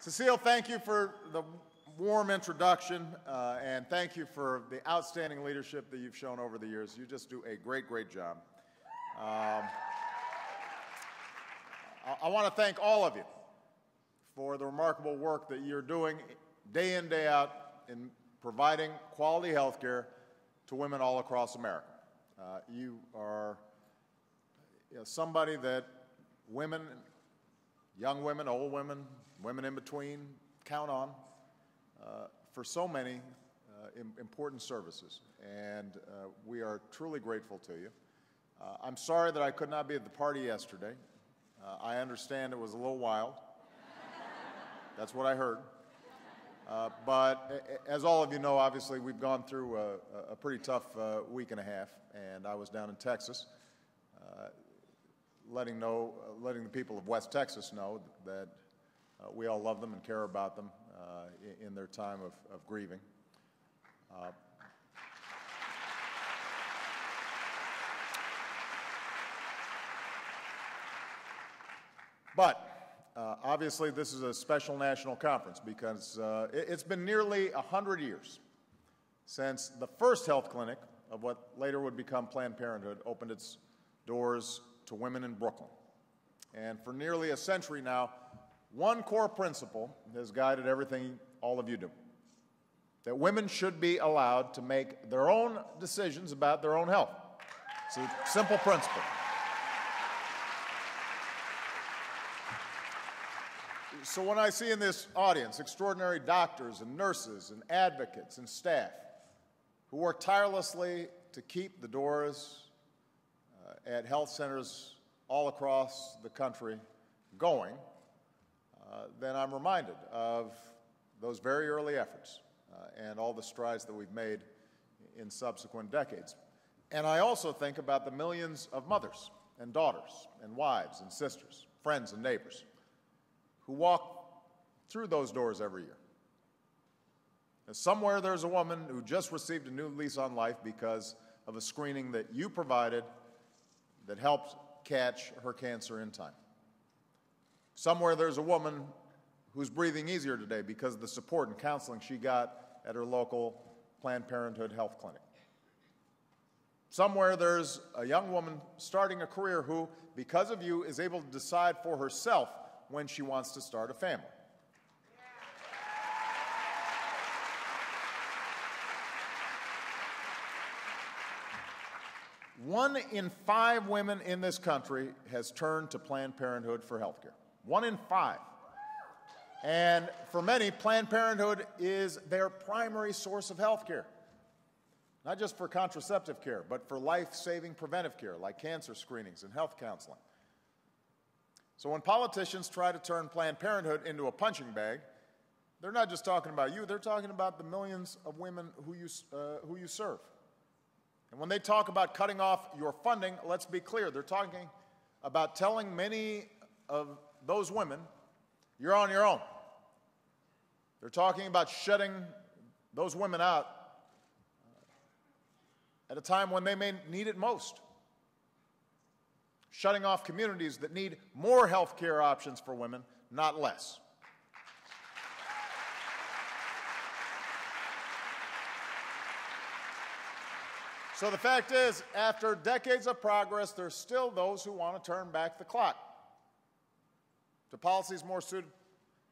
Cecile, thank you for the warm introduction, and thank you for the outstanding leadership that you've shown over the years. You just do a great, great job. I want to thank all of you for the remarkable work that you're doing day in, day out in providing quality health care to women all across America. You are somebody that women, young women, old women, women in between, count on for so many important services, and we are truly grateful to you. I'm sorry that I could not be at the party yesterday. I understand it was a little wild. That's what I heard. But as all of you know, obviously, we've gone through a pretty tough week and a half, and I was down in Texas letting the people of West Texas know that we all love them and care about them in their time of grieving. But obviously this is a special national conference because it's been nearly 100 years since the first health clinic of what later would become Planned Parenthood opened its doors to women in Brooklyn. And for nearly a century now, one core principle has guided everything all of you do: that women should be allowed to make their own decisions about their own health. It's a simple principle. So when I see in this audience extraordinary doctors and nurses and advocates and staff who work tirelessly to keep the doors at health centers all across the country going, then I'm reminded of those very early efforts and all the strides that we've made in subsequent decades. And I also think about the millions of mothers and daughters and wives and sisters, friends and neighbors who walk through those doors every year. And somewhere there's a woman who just received a new lease on life because of a screening that you provided that helped catch her cancer in time. Somewhere there's a woman who's breathing easier today because of the support and counseling she got at her local Planned Parenthood health clinic. Somewhere there's a young woman starting a career who, because of you, is able to decide for herself when she wants to start a family. One in 5 women in this country has turned to Planned Parenthood for health care. 1 in 5. And for many, Planned Parenthood is their primary source of health care. Not just for contraceptive care, but for life-saving preventive care like cancer screenings and health counseling. So when politicians try to turn Planned Parenthood into a punching bag, they're not just talking about you, they're talking about the millions of women who you serve. And when they talk about cutting off your funding, let's be clear, they're talking about telling many of those women, you're on your own. They're talking about shutting those women out at a time when they may need it most. Shutting off communities that need more health care options for women, not less. So the fact is, after decades of progress, there's still those who want to turn back the clock to policies more suited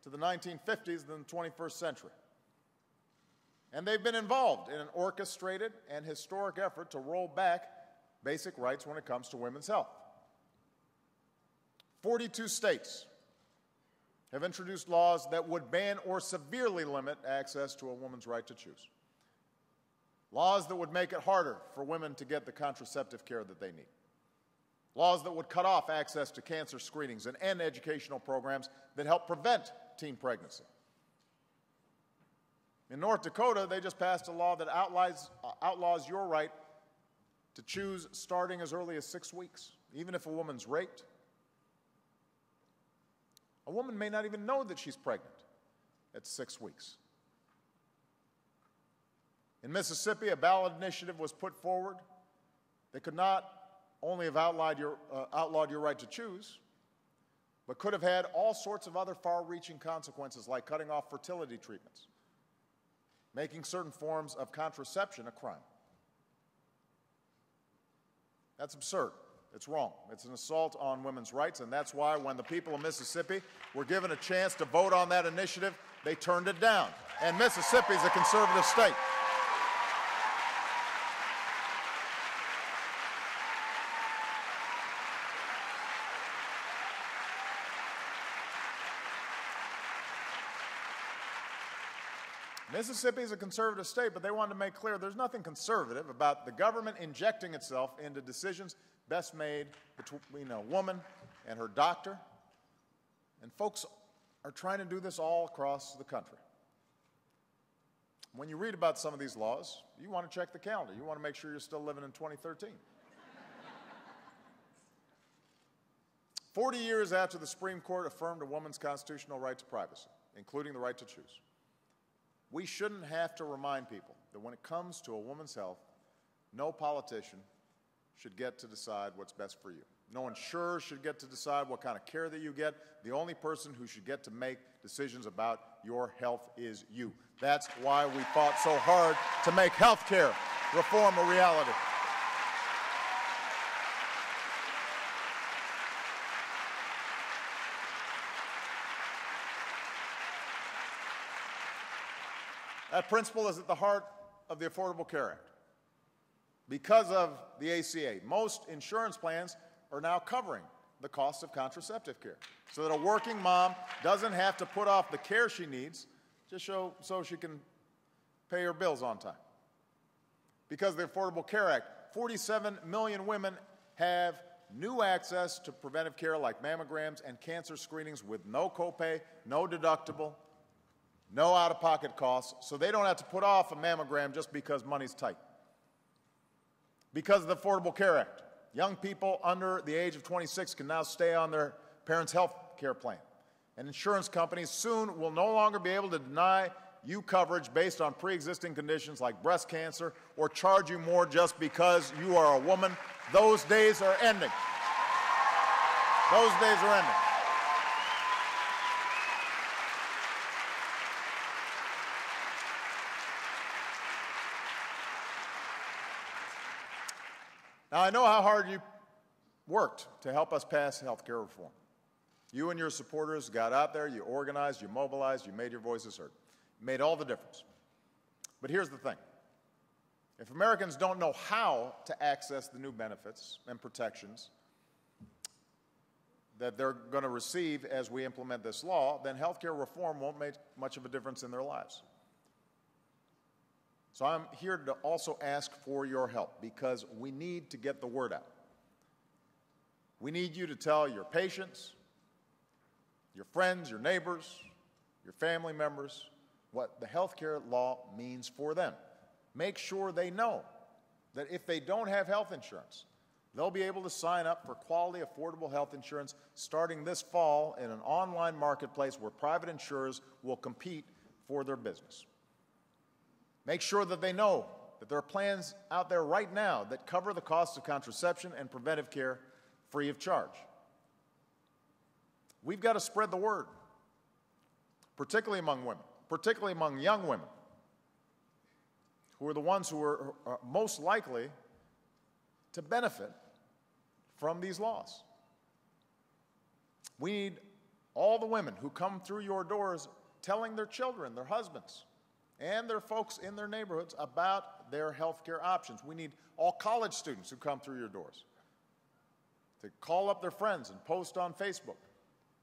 to the 1950s than the 21st century. And they've been involved in an orchestrated and historic effort to roll back basic rights when it comes to women's health. 42 states have introduced laws that would ban or severely limit access to a woman's right to choose. Laws that would make it harder for women to get the contraceptive care that they need. Laws that would cut off access to cancer screenings and end educational programs that help prevent teen pregnancy. In North Dakota, they just passed a law that outlaws your right to choose starting as early as 6 weeks, even if a woman's raped. A woman may not even know that she's pregnant at 6 weeks. In Mississippi, a ballot initiative was put forward that could not only have outlawed your right to choose, but could have had all sorts of other far-reaching consequences, like cutting off fertility treatments, making certain forms of contraception a crime. That's absurd. It's wrong. It's an assault on women's rights, and that's why when the people of Mississippi were given a chance to vote on that initiative, they turned it down. And Mississippi is a conservative state. Mississippi is a conservative state, but they wanted to make clear there's nothing conservative about the government injecting itself into decisions best made between a woman and her doctor. And folks are trying to do this all across the country. When you read about some of these laws, you want to check the calendar. You want to make sure you're still living in 2013. 40 years after the Supreme Court affirmed a woman's constitutional right to privacy, including the right to choose, we shouldn't have to remind people that when it comes to a woman's health, no politician should get to decide what's best for you. No insurer should get to decide what kind of care that you get. The only person who should get to make decisions about your health is you. That's why we fought so hard to make health care reform a reality. That principle is at the heart of the Affordable Care Act. Because of the ACA, most insurance plans are now covering the cost of contraceptive care so that a working mom doesn't have to put off the care she needs just so she can pay her bills on time. Because of the Affordable Care Act, 47 million women have new access to preventive care like mammograms and cancer screenings with no copay, no deductible, no out-of-pocket costs, so they don't have to put off a mammogram just because money's tight. Because of the Affordable Care Act, young people under the age of 26 can now stay on their parents' health care plan. And insurance companies soon will no longer be able to deny you coverage based on pre-existing conditions like breast cancer or charge you more just because you are a woman. Those days are ending. Those days are ending. Now, I know how hard you worked to help us pass health care reform. You and your supporters got out there, you organized, you mobilized, you made your voices heard. It made all the difference. But here's the thing. If Americans don't know how to access the new benefits and protections that they're going to receive as we implement this law, then health care reform won't make much of a difference in their lives. So I'm here to also ask for your help because we need to get the word out. We need you to tell your patients, your friends, your neighbors, your family members what the health care law means for them. Make sure they know that if they don't have health insurance, they'll be able to sign up for quality, affordable health insurance starting this fall in an online marketplace where private insurers will compete for their business. Make sure that they know that there are plans out there right now that cover the cost of contraception and preventive care free of charge. We've got to spread the word, particularly among women, particularly among young women, who are the ones who are most likely to benefit from these laws. We need all the women who come through your doors telling their children, their husbands, and their folks in their neighborhoods about their health care options. We need all college students who come through your doors to call up their friends and post on Facebook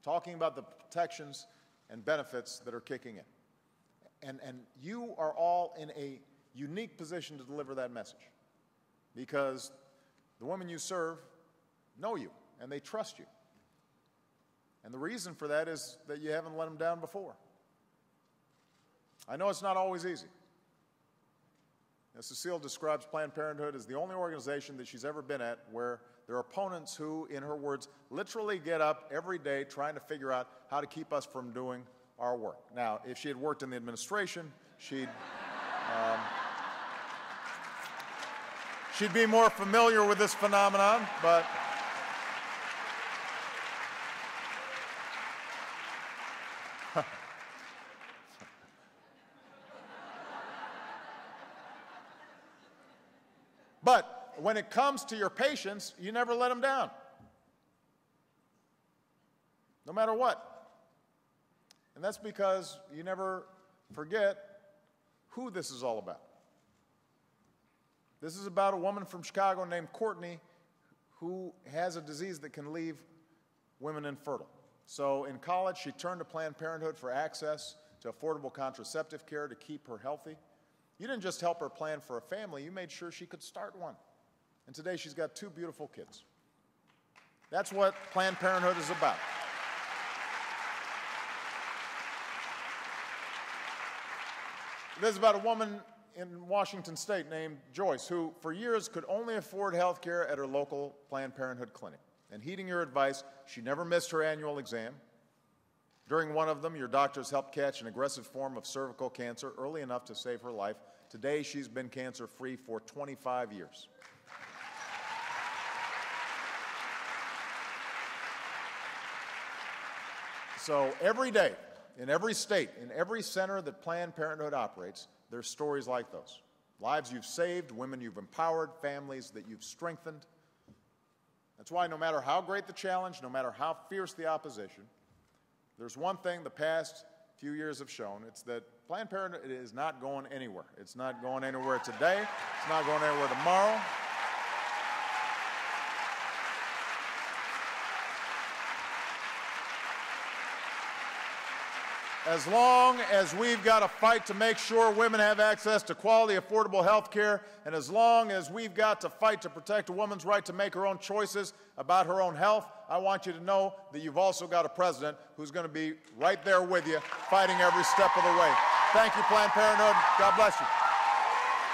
talking about the protections and benefits that are kicking in. And you are all in a unique position to deliver that message because the women you serve know you and they trust you. And the reason for that is that you haven't let them down before. I know it's not always easy. Now, Cecile describes Planned Parenthood as the only organization that she's ever been at where there are opponents who, in her words, literally get up every day trying to figure out how to keep us from doing our work. Now, if she had worked in the administration, she'd be more familiar with this phenomenon, but But when it comes to your patients, you never let them down, no matter what. And that's because you never forget who this is all about. This is about a woman from Chicago named Courtney who has a disease that can leave women infertile. So in college, she turned to Planned Parenthood for access to affordable contraceptive care to keep her healthy. You didn't just help her plan for a family, you made sure she could start one. And today she's got 2 beautiful kids. That's what Planned Parenthood is about. This is about a woman in Washington State named Joyce, who for years could only afford health care at her local Planned Parenthood clinic. And heeding your advice, she never missed her annual exam. During one of them, your doctors helped catch an aggressive form of cervical cancer early enough to save her life. Today, she's been cancer-free for 25 years. So every day, in every state, in every center that Planned Parenthood operates, there's stories like those. Lives you've saved, women you've empowered, families that you've strengthened. That's why no matter how great the challenge, no matter how fierce the opposition, there's one thing the past few years have shown. It's that Planned Parenthood is not going anywhere. It's not going anywhere today. It's not going anywhere tomorrow. As long as we've got to fight to make sure women have access to quality, affordable health care, and as long as we've got to fight to protect a woman's right to make her own choices about her own health, I want you to know that you've also got a president who's going to be right there with you, fighting every step of the way. Thank you, Planned Parenthood. God bless you.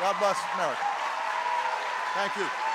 God bless America. Thank you.